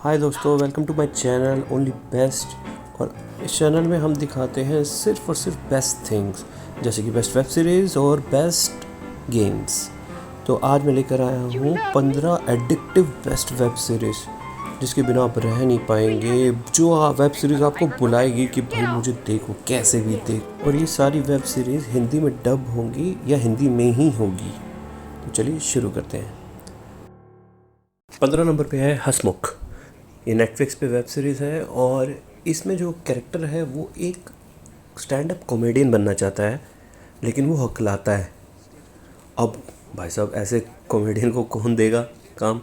हाय दोस्तों, welcome to my channel Only Best. और इस चैनल में हम दिखाते हैं सिर्फ और सिर्फ बेस्ट थिंग्स, जैसे कि बेस्ट वेब सीरीज़ और बेस्ट गेम्स। तो आज मैं लेकर आया हूँ 15 एडिक्टिव बेस्ट वेब सीरीज़ जिसके बिना आप रह नहीं पाएंगे, जो वेब सीरीज़ आपको बुलाएगी कि भाई मुझे देखो, कैसे भी देख। और ये सारी वेब सीरीज़ हिंदी में डब होंगी या हिंदी में ही होगी। तो चलिए शुरू करते हैं। 15 नंबर पे है हंसमुख। ये नेटफ्लिक्स पे वेब सीरीज़ है और इसमें जो कैरेक्टर है वो एक स्टैंड अप कॉमेडियन बनना चाहता है, लेकिन वो हकलाता है। अब भाई साहब, ऐसे कॉमेडियन को कौन देगा काम।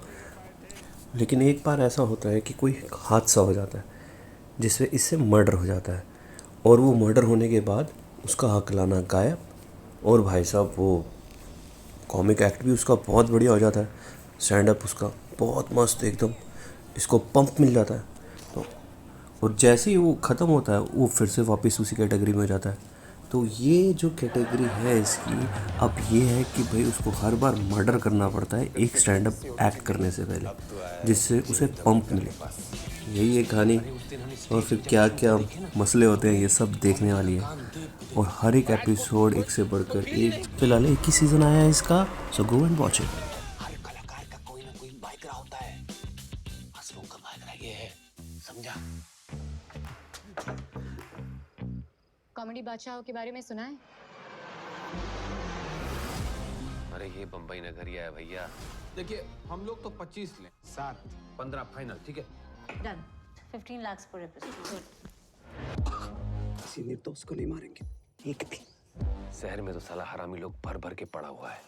लेकिन एक बार ऐसा होता है कि कोई हादसा हो जाता है जिससे इससे मर्डर हो जाता है, और वो मर्डर होने के बाद उसका हकलाना गायब। और भाई साहब, वो कॉमिक एक्ट भी उसका बहुत बढ़िया हो जाता है, स्टैंड अप उसका बहुत मस्त एकदम, इसको पंप मिल जाता है। तो और जैसे ही वो ख़त्म होता है वो फिर से वापस उसी कैटेगरी में हो जाता है। तो ये जो कैटेगरी है इसकी, अब ये है कि भाई उसको हर बार मर्डर करना पड़ता है एक स्टैंड अप एक्ट करने से पहले, जिससे उसे पंप मिले। यही है कहानी। और फिर क्या क्या मसले होते हैं, ये सब देखने वाली है। और हर एक एपिसोड एक से बढ़कर एक। फिलहाल एक ही सीज़न आया है इसका, so go and watch it. हर कलाकार का कोई ना कोई बाइकरा होता है। हंसमुख का बाइकरा ये है, समझा? कॉमेडी बादशाहों के बारे में सुना है? अरे ये बम्बई नगरिया है भैया। देखिए, हम लोग तो 25 लें, 7, 15 फाइनल, ठीक है? डन। 15 lakhs per episode. किसी निर्दोष को नहीं मारेंगे, एक भी। शहर में तो साला हरामी लोग भर भर के पड़ा हुआ है।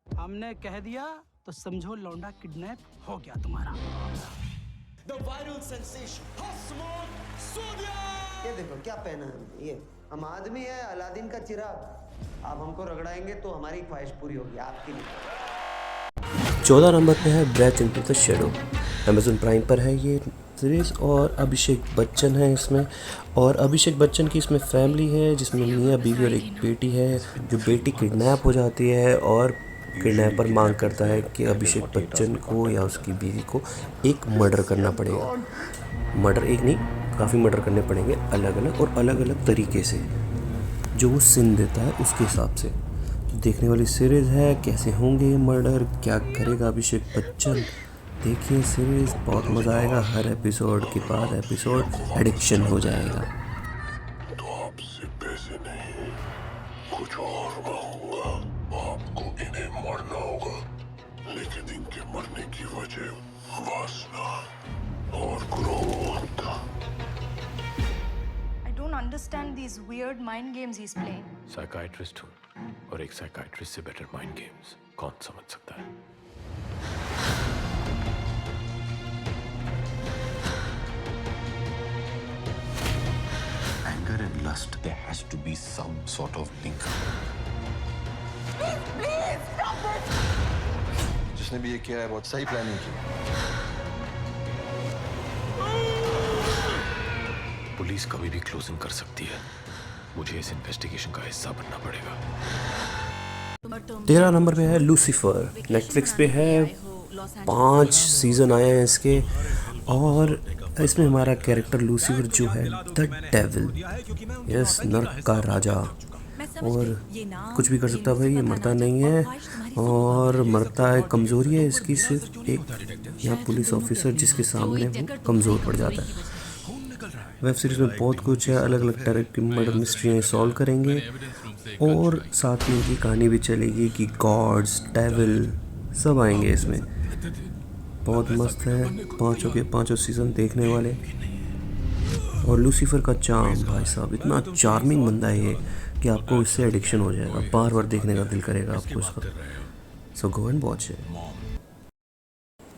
हमने कह दिया तो समझो लौंडा किडनैप हो गया तुम्हारा। ये देखो क्या पहना है, ये हम आदमी है अलादीन का चिराग। आप हमको रगड़ाएंगे तो हमारी ख्वाहिश पूरी होगी, आपकी नहीं। 14 नंबर पे है Breathe Into the Shadows. Amazon Prime पर है ये सीरीज़, और अभिषेक बच्चन है इसमें। और अभिषेक बच्चन की इसमें फैमिली है जिसमें मियाँ बीवी और एक बेटी है। जो बेटी किडनैप हो जाती है और किडनैपर मांग करता है कि अभिषेक बच्चन को या उसकी बीवी को एक मर्डर करना पड़ेगा। मर्डर एक नहीं, काफ़ी मर्डर करने पड़ेंगे, अलग अलग और अलग अलग तरीके से, जो वो सिन देता है उसके हिसाब से। तो देखने वाली सीरीज़ है, कैसे होंगे मर्डर, क्या करेगा अभिषेक बच्चन। देखिए सीरीज़, बहुत मज़ा आएगा। हर एपिसोड के बाद एपिसोड एडिक्शन हो जाएगा। तो आपसे पैसे नहीं, कुछ और मांगूंगा। आपको इन्हें मरना होगा, लेकिन इनके मरने की वजह वासना और क्रोध। I don't understand these weird mind games he's playing. Psychiatrist हूँ, और एक साइकाइट्रिस्ट से बेटर माइंड गेम्स कौन समझ सकता है? Anger and lust, there has to be some sort of link. जिसने भी ये किया है बहुत सही प्लानिंग की। पुलिस कभी भी क्लोजिंग कर सकती है, मुझे इस इन्वेस्टिगेशन का हिस्सा बनना पड़ेगा। 13 नंबर पे है लूसीफर। नेटफ्लिक्स पे है, 5 सीज़न आए हैं इसके। और इसमें हमारा कैरेक्टर लूसीफर जो है द डेविल, यस, नर्क का राजा, और कुछ भी कर सकता है भाई। ये मरता नहीं है, और मरता है, कमज़ोरी है इसकी सिर्फ एक, यहाँ पुलिस ऑफिसर जिसके सामने वो कमज़ोर पड़ जाता है। वेब सीरीज़ में बहुत कुछ है, अलग अलग तरह की मर्डर मिस्ट्रियाँ सॉल्व करेंगे, और साथ में इनकी कहानी भी चलेगी कि गॉड्स, डेविल सब आएंगे इसमें। बहुत मस्त है, पाँचों के पाँचों सीज़न देखने वाले। और लूसीफर का चार्म, भाई साहब इतना चार्मिंग बंदा है ये कि आपको इससे एडिक्शन हो जाएगा, बार बार देखने का दिल करेगा आपको इसका। So go and watch it.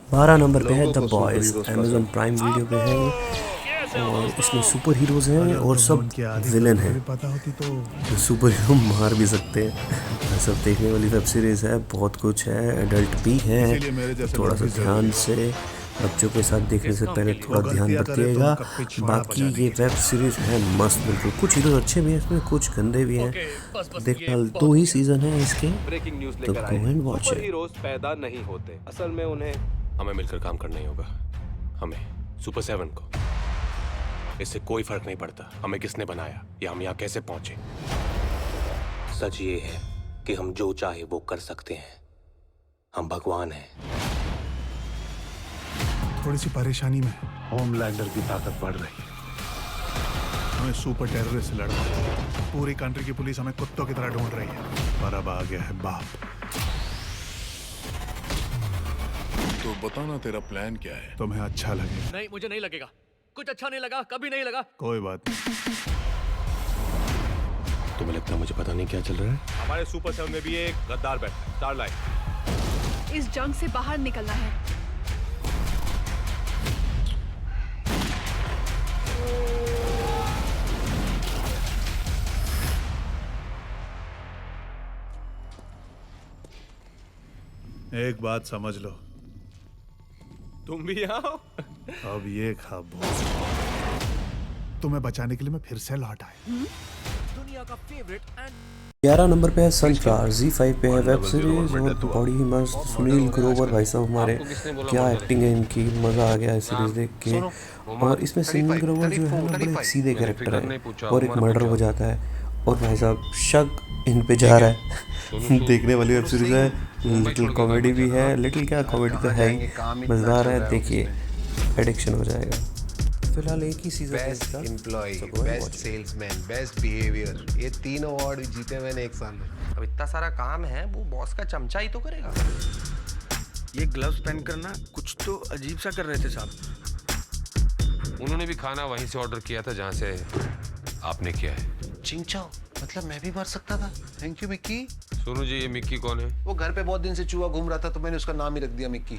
12 number पे है the boys. Amazon Prime video पे है, और इसमें सुपर हीरोज़ हैं और सब विलन हैं। तो सुपर हीरो मार भी सकते हैं। सब देखने वाली वेब सीरीज़ है, बहुत कुछ है, एडल्ट भी है। थोड़ा सा ध्यान से, बच्चों के साथ देखने से पहले थोड़ा ध्यान रखिएगा। बाकी ये वेब सीरीज़ है मस्त बिल्कुल। कुछ हीरो अच्छे भी हैं इसमें, कुछ गंदे भी हैं। देखना, 2 ही सीज़न है इसके, तो गो एंड वॉच इट। हीरोज पैदा नहीं होते, असल में उन्हें हमें मिलकर काम करना ही होगा, हमें सुपर 7 को। इससे कोई फर्क नहीं पड़ता हमें किसने बनाया या हम यहाँ कैसे पहुंचे। सच ये है कि हम जो चाहे वो कर सकते हैं। हम भगवान हैं। थोड़ी सी परेशानी में होमलैंडर की ताकत बढ़ रही है। हमें सुपर टेररिस्ट से लड़ना है। पूरी कंट्री की पुलिस हमें कुत्तों की तरह ढूंढ रही है। पर अब आ गया है बाप। तो बताना तेरा प्लान क्या है? तुम्हें अच्छा लगे? नहीं, मुझे नहीं लगेगा। कुछ अच्छा नहीं लगा, कभी नहीं लगा। कोई बात नहीं। तुम्हें लगता है मुझे पता नहीं क्या चल रहा है? हमारे सुपर 7 में भी एक गद्दार बैठा है, स्टारलाइट। इस जंग से बाहर निकलना है। एक बात समझ लो, तुम भी आओ। अब ये ख्वाब तुम्हें बचाने के लिए मैं फिर से लौट आया। दुनिया का फेवरेट एंड 11 नंबर पे है सनफ्लावर, Z5 पे है वेब सीरीज और बड़ी ही मस्त। सुनील ग्रोवर भाई साहब हमारे, क्या एक्टिंग है इनकी, मज़ा आ गया है सीरीज देख के। और इसमें सुनील ग्रोवर जो है ना बड़े एक सीधे कैरेक्टर है और एक मर्डर हो जाता है और भाई साहब शक इन पे जा रहा है। देखने वाली वेब सीरीज है, लिटिल कॉमेडी भी है। लिटिल क्या कॉमेडी तो है ही, मज़ेदार है, देखिए एडिक्शन हो जाएगा। फिलहाल एक ही सीजन है इसका। Best employee, best salesman, best behaviour, ये 3 अवार्ड जीते मैंने एक साल में। अब इतना सारा काम है, वो बॉस का चमचा ही तो करेगा। ये ग्लव्स पहन कर ना कुछ तो अजीब सा कर रहे थे साहब। उन्होंने भी खाना वहीं से ऑर्डर किया था जहाँ से आपने किया है। चिंचाओ, मतलब मैं भी मर सकता था। Thank you Mickey. Sonu ji, ये मिक्की कौन है? वो घर पे बहुत दिन से चूहा घूम रहा था तो मैंने उसका नाम ही रख दिया मिक्की।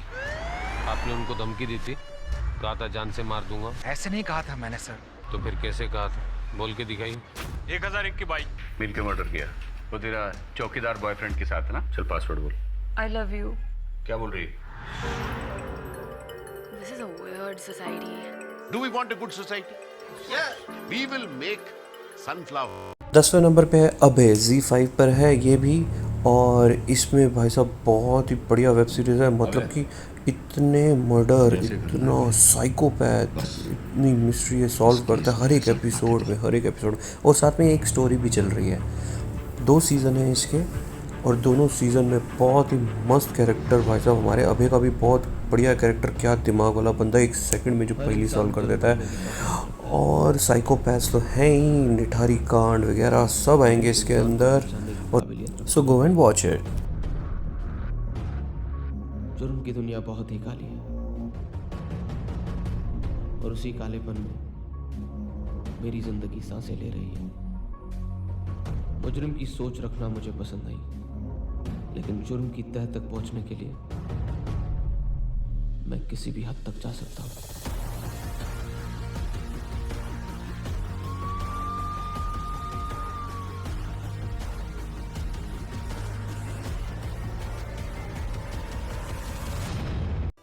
आपने उनको धमकी दी थी, कहा था जान से मार दूंगा। ऐसे नहीं कहा था मैंने सर। तो फिर कैसे कहा था? बोल के दिखाई। 1001 की बाइक मिल के मर्डर किया। वो तेरा चौकीदार बॉयफ्रेंड के साथ है ना? चल पासवर्ड बोल। I love you. क्या बोल रही है? This is a weird society. Do we want a good society? Yeah, we will make sunflower. 10वें नंबर पे है अबे, Z5 पर है ये भी। और इसमें भाई साहब बहुत ही बढ़िया वेब सीरीज़ है। मतलब कि इतने मर्डर, इतना साइकोपैथ, इतनी मिस्ट्री है सॉल्व करता है हर एक एपिसोड में। और साथ में एक स्टोरी भी चल रही है। 2 सीज़न हैं इसके और दोनों सीज़न में बहुत ही मस्त कैरेक्टर। भाई साहब हमारे अभय का भी बहुत बढ़िया कैरेक्टर, क्या दिमाग वाला बंदा, 1 सेकंड में जो पहली सॉल्व कर देता है। और साइकोपैथ्स तो हैं ही, निठारी कांड वगैरह सब आएंगे इसके अंदर। और सो गो एंड वॉच इट। जुर्म की दुनिया बहुत ही काली है और उसी कालेपन में मेरी जिंदगी सांसें ले रही है। मुजरिम की सोच रखना मुझे पसंद नहीं, लेकिन जुर्म की तह तक पहुंचने के लिए मैं किसी भी हद तक जा सकता हूँ।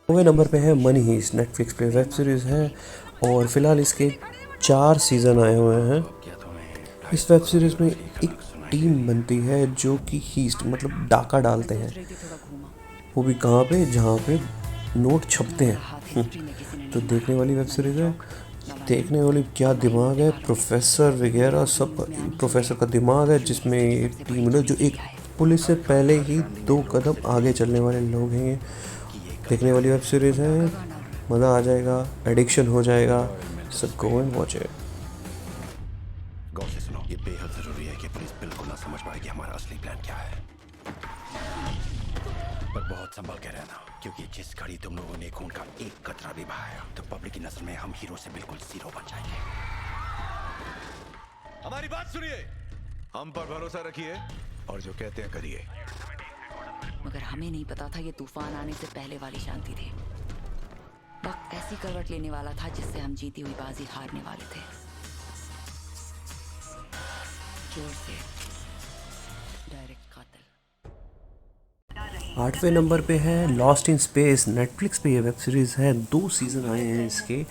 नौवें नंबर पे है मनी हीस्ट, नेटफ्लिक्स पे वेब सीरीज़ है और फिलहाल इसके 4 सीज़न आए हुए हैं। इस वेब सीरीज़ में एक टीम बनती है जो कि हीस्ट मतलब डाका डालते हैं। वो भी कहाँ पे, जहाँ पे नोट छपते हैं। तो देखने वाली वेब सीरीज़ है, देखने वाली। क्या दिमाग है, प्रोफेसर वगैरह सब, प्रोफेसर का दिमाग है जिसमें एक टीम है जो एक पुलिस से पहले ही 2 कदम आगे चलने वाले लोग हैं। देखने वाली वेब सीरीज़ है, मज़ा आ जाएगा, एडिक्शन हो जाएगा। So go and watch it. गौर से सुनो, ये बेहद जरूरी है कि पुलिस बिल्कुल ना समझ पाए कि हमारा असली प्लान क्या है। पर बहुत संभल के रहना, क्योंकि जिस घड़ी तुम लोगों ने खून का एक कतरा भी बहाया तो पब्लिक की नजर में हम हीरो से बिल्कुल जीरो बन जाएंगे। हमारी बात सुनिए, हम पर भरोसा रखिए और जो कहते हैं करिए। मगर हमें नहीं पता था ये तूफान आने से पहले वाली शांति थी। वक्त ऐसी करवट लेने वाला था जिससे हम जीती हुई बाजी हारने वाले थे। जोर से डायरेक्ट कातिल। 8वें नंबर पे है लॉस्ट इन स्पेस, नेटफ्लिक्स पे ये वेब सीरीज़ है। 2 सीज़न आए हैं इसके।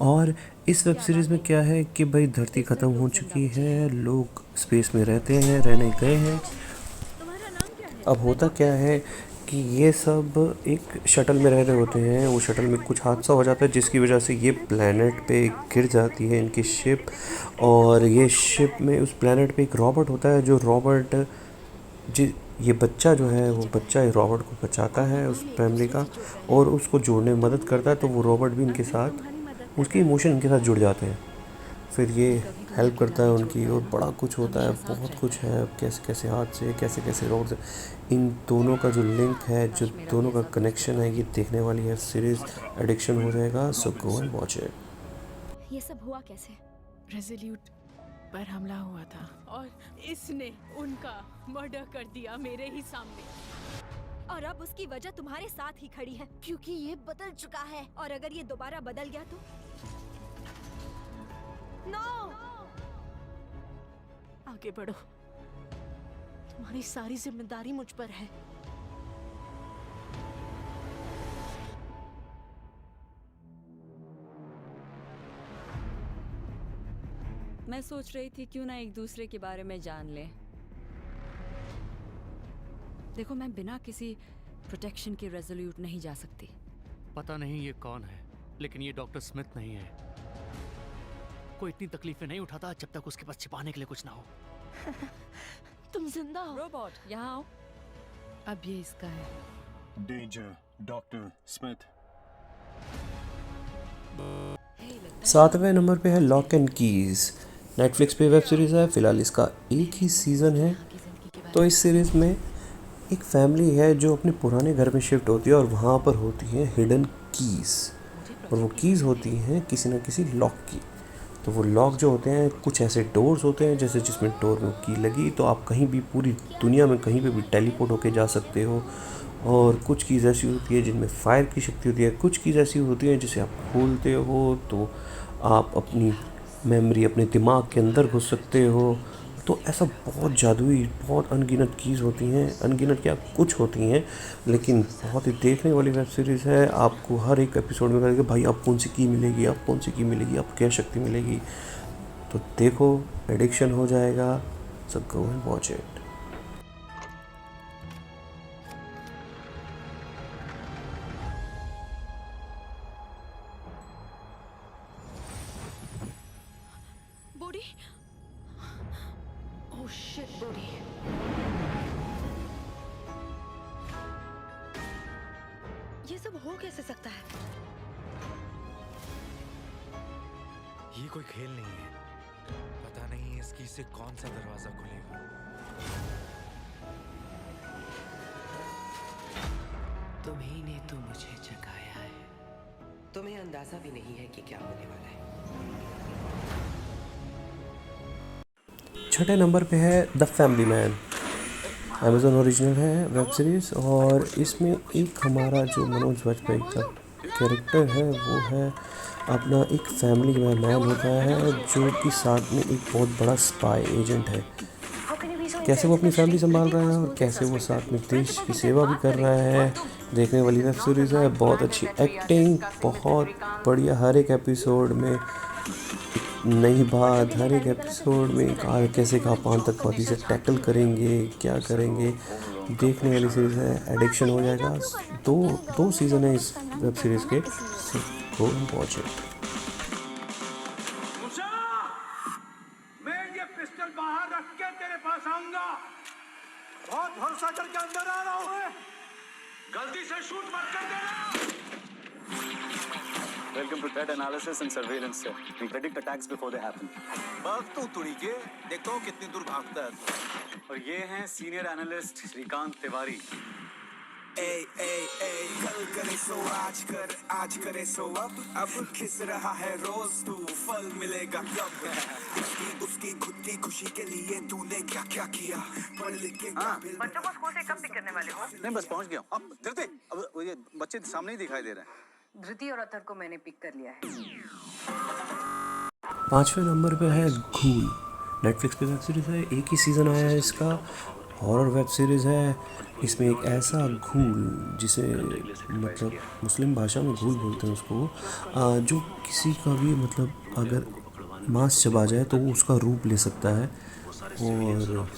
और इस वेब सीरीज़ में क्या है कि भाई धरती ख़त्म हो चुकी है, लोग स्पेस में रहते हैं, रहने गए हैं। अब होता क्या है कि ये सब एक शटल में रह रहे होते हैं। वो शटल में कुछ हादसा हो जाता है जिसकी वजह से ये प्लेनेट पे गिर जाती है इनकी शिप। और ये शिप में उस प्लेनेट पे एक रॉबर्ट होता है, जो रॉबर्ट ये बच्चा जो है वो बच्चा रॉबर्ट को बचाता है उस फैमिली का और उसको जोड़ने में मदद करता है। तो वो रॉबर्ट भी इनके साथ, उसके इमोशन इनके साथ जुड़ जाते हैं। फिर ये हेल्प करता है उनकी और बड़ा कुछ होता है, बहुत कुछ है। कैसे कैसे हादसे, कैसे कैसे रोड, इन दोनों का जो लिंक है, जो दोनों का कनेक्शन है, ये देखने वाली है सीरीज़। एडिक्शन हो जाएगा, so go and watch it. ये सब हुआ कैसे? रेजोल्यूट पर हमला हुआ था और इसने उनका मर्डर कर दिया मेरे ही सामने। और अब उसकी वजह तुम्हारे साथ ही खड़ी है क्योंकि ये बदल चुका है। और अगर ये दोबारा बदल गया तो नो। आगे बढ़ो, तुम्हारी सारी जिम्मेदारी मुझ पर है। मैं सोच रही थी क्यों ना एक दूसरे के बारे में जान ले। देखो, मैं बिना किसी प्रोटेक्शन के रेजोल्यूट नहीं जा सकती। पता नहीं ये कौन है, लेकिन ये डॉक्टर स्मिथ नहीं है। कोई इतनी तकलीफें नहीं उठाता जब तक उसके पास छिपाने के लिए कुछ ना हो। तुम जिंदा हो। रोबोट, यहाँ आओ। अब ये इसका है। Danger, doctor Smith. 7वें नंबर पे है लॉक एंड कीज। नेटफ्लिक्स पे वेब सीरीज़ है, फ़िलहाल इसका एक ही सीज़न है। तो इस सीरीज़ में एक फैमिली है जो अपने पुराने घर में शिफ्ट होती है और वहाँ पर होती हैं हिडन कीज़। और वो कीज़ होती हैं किसी न किसी लॉक की। तो वो लॉक जो होते हैं, कुछ ऐसे डोर्स होते हैं जैसे जिसमें डोर में की लगी तो आप कहीं भी पूरी दुनिया में कहीं पे भी टेलीपोर्ट होके जा सकते हो। और कुछ कीज़ ऐसी होती है जिनमें फायर की शक्ति होती है, कुछ कीज़ ऐसी होती हैं जिसे आप खोलते हो तो आप अपनी मेमोरी अपने दिमाग के अंदर घुस सकते हो। तो ऐसा बहुत जादुई, बहुत अनगिनत कीज़ होती हैं। अनगिनत क्या, कुछ होती हैं, लेकिन बहुत ही देखने वाली वेब सीरीज़ है। आपको हर एक एपिसोड में करेंगे भाई आप कौन सी की मिलेगी, आप कौन सी की मिलेगी, आपको क्या शक्ति मिलेगी। तो देखो, एडिक्शन हो जाएगा। So go and watch it. Body, oh shit, body. ये सब हो कैसे सकता है? ये कोई खेल नहीं है। पता नहीं इसकी से कौन सा दरवाजा खुलेगा। तुम्ही ने तो मुझे जगाया है। तुम्हें अंदाजा भी नहीं है कि क्या होने वाला है। 6ठे नंबर पे है the family man. Amazon original है वेब सीरीज़ और इसमें एक हमारा जो मनोज वाजपेयी का कैरेक्टर है वो है अपना एक फैमिली मैन होता है जो कि साथ में एक बहुत बड़ा स्पाई एजेंट है। कैसे वो अपनी फैमिली संभाल रहा है और कैसे वो साथ में देश की सेवा भी कर रहा है। देखने वाली वेब सीरीज़ है, बहुत अच्छी एक्टिंग, बहुत बढ़िया। हर एक एपिसोड में नई बात, हर एक एपिसोड में कैसे आप आतंकवादी से टैकल करेंगे, क्या करेंगे। देखने वाली सीरीज़ है, एडिक्शन हो जाएगा। दो सीज़न है इस वेब सीरीज़ के, सो गो एंड वॉच इट। मैं ये पिस्टल बाहर रख के तेरे पास आऊंगा। बहुत भरोसा करके अंदर आ रहा हूँ। गलती से शूट मत कर देना। Welcome to threat analysis and surveillance, sir. We predict attacks before they happen. भाग तू तुड़ी के, देखता हूँ कितनी दूर भागता है। और ये हैं सीनियर एनालिस्ट श्रीकांत तिवारी। कल करे सो आज कर, आज करे सो अब खिस रहा है रोज तू, फल मिलेगा कब। उसकी खुद की खुशी के लिए तूने क्या क्या किया, पढ़ लिख के बच्चों को स्कूल से कब पिक करने वाले हो? नहीं, बस पहुंच गया। अब धृति, अब ये बच्चे सामने ही दिखाई दे रहे हैं। धृति और अतर को मैंने पिक कर लिया है। 5वें नंबर पे है घूल। नेटफ्लिक्स पे वेब सीरीज़ है, एक ही सीज़न आया है इसका। हॉरर वेब सीरीज़ है। इसमें एक ऐसा घूल जिसे मतलब मुस्लिम भाषा में घूल बोलते हैं उसको, जो किसी का भी मतलब अगर मांस चबा जाए तो वो उसका रूप ले सकता है। और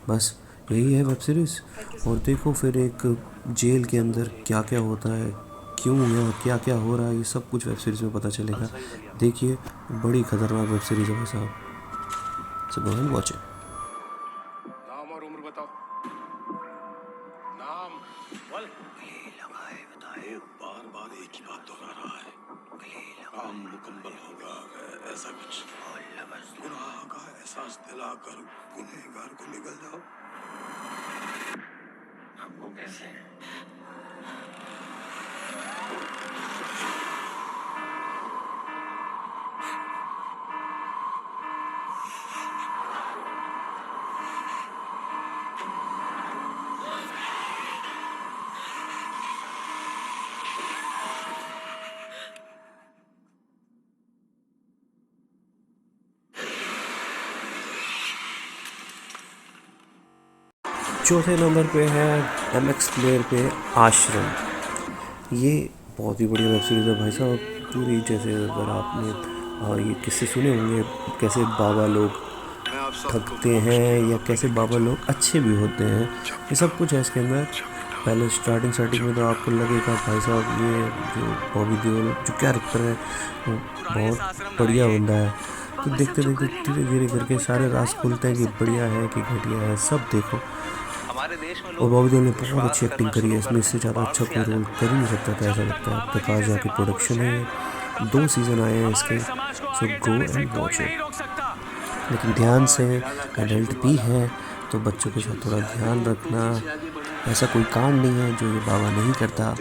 बस यही है वेब सीरीज़। और देखो फिर एक जेल के अंदर क्या क्या होता है, क्यों या क्या क्या हो रहा है, ये सब कुछ वेब सीरीज़ में पता चलेगा। देखिए बड़ी खतरनाक वेब सीरीज़ है भाई साहब। सो गो एंड वॉच इट। नाम और उम्र बताओ। नाम बोल। लगाए बताए बार बार एक ही बात दोहरा रहा है। काम मुकम्मल होगा ऐसा कुछ। गुनाह का एहसास दिलाकर गुनहगार को निकल जाओ। आपको कैसे चौथे नंबर पे है MX प्लेयर पे आश्रम। ये बहुत ही बढ़िया वेब सीरीज़ है भाई साहब। पूरी जैसे अगर आपने ये किस्से सुने होंगे कैसे बाबा लोग ठगते हैं या कैसे बाबा लोग अच्छे भी होते हैं, ये सब कुछ है इसके अंदर। पहले स्टार्टिंग में तो आपको लगेगा भाई साहब ये जो बॉबी देओल जो कैरेक्टर है वो बहुत बढ़िया बंदा है। तो देखते देखते धीरे धीरे करके सारे राज खुलते हैं कि बढ़िया है कि घटिया है, सब देखो। और बॉबी देओल ने बहुत अच्छी एक्टिंग करी है इसमें, इससे ज़्यादा अच्छा कोई रोल कर ही नहीं सकता था ऐसा लगता है। प्रकाश झा की प्रोडक्शन है, 2 सीज़न आए हैं इसके। सो गो एंड वॉच इट। लेकिन ध्यान से, एडल्ट भी है तो बच्चों के साथ थोड़ा ध्यान रखना। ऐसा कोई कांड नहीं है जो ये बाबा नहीं करता।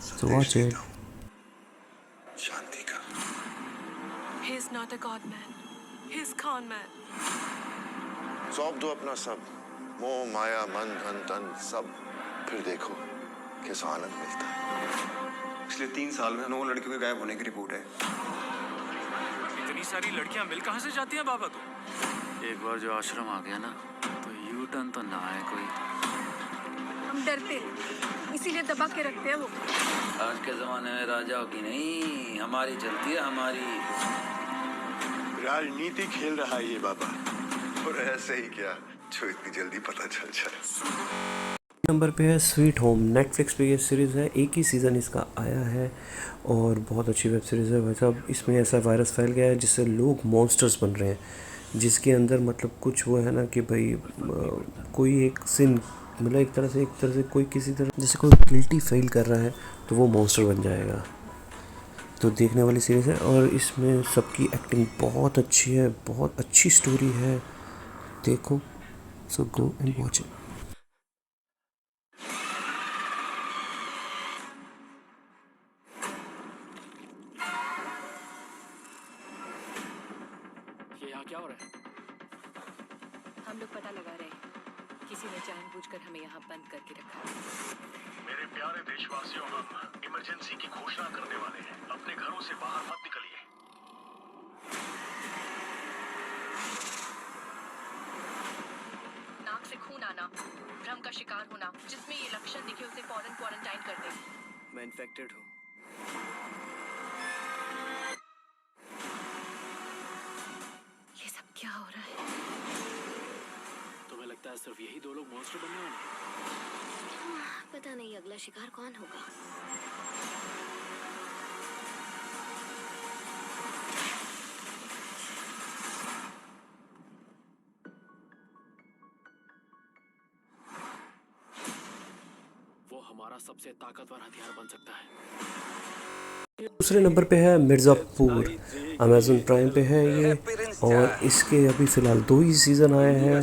So watch it. शांति का He is not a god man. He is con man. सौंप दो अपना सब, मोह माया मन धन तन सब, फिर देखो कैसा आनंद मिलता है। पिछले 3 साल में 9 लड़कियों के गायब होने की रिपोर्ट है। इतनी सारी लड़कियां मिल कहां से जाती हैं बाबा को? एक बार जो आश्रम आ गया ना तो यू टर्न तो ना है कोई। हम डरते इसीलिए दबा के रखते हैं वो। आज के जमाने में राजाओं की नहीं, हमारी चलती है हमारी। राजनीति खेल रहा है ये बाबा, और ऐसे ही क्या जो इतनी जल्दी पता चल जाए। नंबर पे है स्वीट होम। नेटफ्लिक्स पे ये सीरीज़ है, एक ही सीज़न इसका आया है और बहुत अच्छी वेब सीरीज़ है भाई साहब। इसमें ऐसा वायरस फैल गया है जिससे लोग मॉन्स्टर्स बन रहे हैं, जिसके अंदर मतलब कुछ वो है ना कि भाई कोई एक सिन मतलब एक तरह से कोई किसी तरह जैसे कोई गिल्टी फील कर रहा है तो वो मॉन्स्टर बन जाएगा। तो देखने वाली सीरीज़ है और इसमें सबकी एक्टिंग बहुत अच्छी है, बहुत अच्छी स्टोरी है, देखो। सो गो एंड वॉच इट। ये यहाँ क्या हो रहा है? हम लोग पता लगा रहे हैं किसी ने जानबूझकर हमें यहाँ बंद करके रखा है। मेरे प्यारे देशवासियों, हम इमरजेंसी की घोषणा करने वाले हैं। अपने घरों से बाहर मत निकलिए। नाक से खून आना, भ्रम का शिकार होना, जिसमें ये लक्षण दिखे उसे फौरन क्वारंटाइन कर दें। मैं इन्फेक्टेड हूँ। ये सब क्या हो रहा है? तुम्हें लगता है सिर्फ यही 2 लोग मॉन्स्टर बनने वाले हैं? पता नहीं अगला शिकार कौन होगा। वो हमारा सबसे ताकतवर हथियार बन सकता है। दूसरे नंबर पे है मिर्ज़ापुर। अमेज़न प्राइम पे है ये और इसके अभी फ़िलहाल 2 ही सीज़न आए हैं।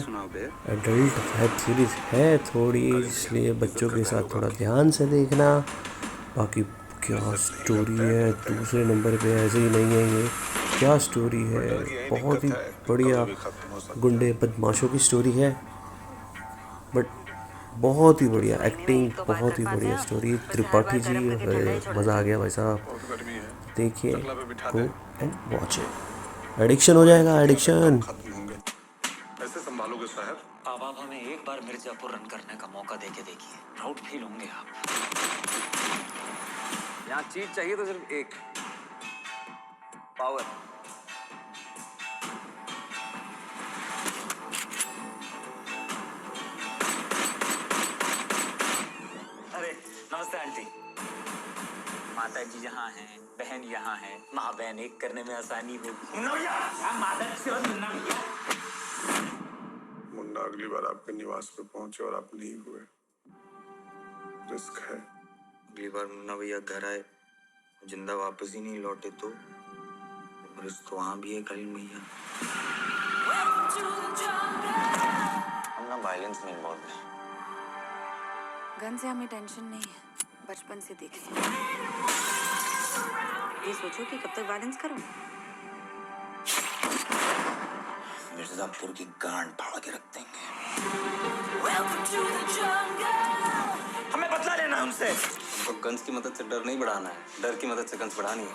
एडल्ट वेब सीरीज़ है थोड़ी, इसलिए बच्चों के साथ थोड़ा ध्यान से देखना। बाकी क्या स्टोरी है, दूसरे नंबर पे ऐसे ही नहीं है ये, क्या स्टोरी है, बहुत ही बढ़िया गुंडे बदमाशों की स्टोरी है, बट बहुत ही बढ़िया एक्टिंग, बहुत ही बढ़िया स्टोरी। त्रिपाठी जी, मज़ा आ गया भाई साहब। देखिए, गो एंड वॉच इट। एडिक्शन हो जाएगा, एडिक्शन। ऐसे संभालोगे साहब? अब आप हमें एक बार मिर्जापुर रन करने का मौका देके देखिए, प्राउड फील होंगे आप। यहाँ चीज चाहिए तो सिर्फ एक, पावर। नमस्ते आंटी। माता जी यहाँ हैं, बहन यहाँ है, माँ बहन एक करने में आसानी होगी। मुन्ना अगली बार आपके निवास पे पहुंचे और आप नहीं हुए, रिस्क है। अगली बार मुन्ना भैया घर आए, जिंदा वापस ही नहीं लौटे तो रिस्क तो वहाँ भी है करीम भैया। हम ना वायलेंस में इन्वॉल्व है। गन से हमें टेंशन नहीं है, बचपन से देखे। ये सोचो कि कब तक वायलेंस करूं। मिर्जापुर की गांड फाड़ के रख देंगे। हमें बदला लेना है उनसे। हमको गन्स की मदद से डर नहीं बढ़ाना है, डर की मदद से गन्स बढ़ानी है।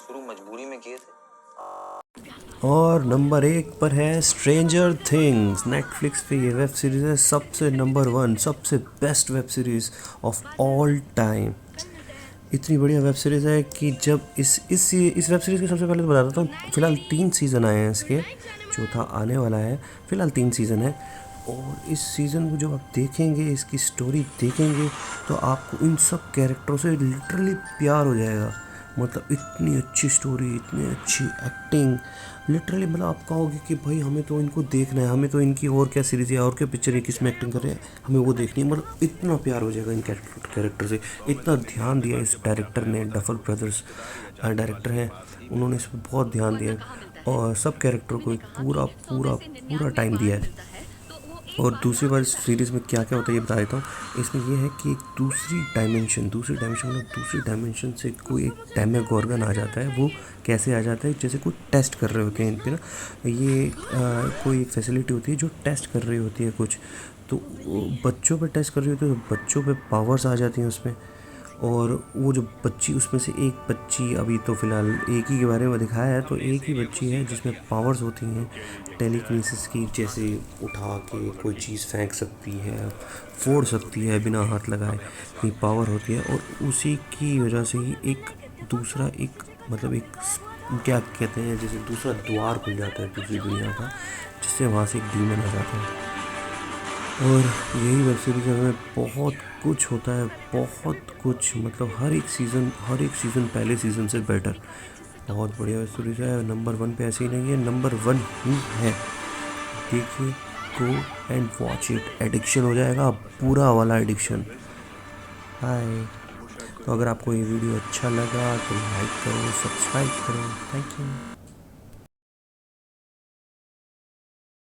शुरू मजबूरी में किए थे। और नंबर 1 पर है स्ट्रेंजर थिंग्स। नेटफ्लिक्स पे ये वेब सीरीज़ है, सबसे नंबर 1, सबसे best web series of all time. इतनी बढ़िया वेब सीरीज़ है कि जब इस वेब सीरीज़ के सबसे पहले तो बता देता हूँ, फ़िलहाल 3 सीज़न आए हैं इसके, चौथा आने वाला है। फ़िलहाल 3 सीज़न है और इस सीज़न को जब आप देखेंगे, इसकी स्टोरी देखेंगे तो आपको इन सब कैरेक्टरों से लिटरली प्यार हो जाएगा। मतलब इतनी अच्छी स्टोरी, इतनी अच्छी एक्टिंग, लिटरली मतलब आप कहोगे कि भाई हमें तो इनको देखना है, हमें तो इनकी और क्या सीरीज़ है और क्या पिक्चर है, किस में एक्टिंग कर रहे हैं, हमें वो देखनी है। मतलब इतना प्यार हो जाएगा इन कैरेक्टर से। इतना ध्यान दिया इस डायरेक्टर ने, डफर ब्रदर्स डायरेक्टर हैं, उन्होंने इस पर बहुत ध्यान दिया और सब कैरेक्टर को एक पूरा टाइम दिया है। और दूसरी बार इस सीरीज़ में क्या क्या होता है ये बता देता हूँ। इसमें ये है कि एक दूसरी डायमेंशन मतलब दूसरी डायमेंशन से कोई एक डेमागॉर्गन आ जाता है। वो कैसे आ जाता है, जैसे कोई टेस्ट कर रहे होते हैं इन पे ना, ये कोई एक फैसिलिटी होती है जो टेस्ट कर रही होती है कुछ, तो बच्चों पे टेस्ट कर रही होती है, तो बच्चों पे पावर्स आ जाती हैं उसमें। और वो जो बच्ची, उसमें से एक बच्ची, अभी तो फ़िलहाल एक ही के बारे में दिखाया है, तो एक ही बच्ची है जिसमें पावर्स होती हैं टेलीकिनेसिस की, जैसे उठा के कोई चीज़ फेंक सकती है, फोड़ सकती है बिना हाथ लगाए, ये पावर होती है। और उसी की वजह से ही एक दूसरा मतलब क्या कहते हैं, जैसे दूसरा द्वार खुल जाता है दूसरी दुनिया का, जिससे वहाँ से एक डीमन आ जाता है। और यही वेब सीरीज़ में बहुत कुछ होता है, बहुत कुछ, मतलब हर एक सीज़न पहले सीज़न से बेटर। बहुत बढ़िया वेब सीरीज़ है। नंबर 1 पे ऐसे ही नहीं है, नंबर 1 ही है। देखिए, गो एंड वॉच इट, एडिक्शन हो जाएगा, पूरा वाला एडिक्शन। हाय, तो अगर आपको ये वीडियो अच्छा लगा तो लाइक करो, सब्सक्राइब करो। Thank you.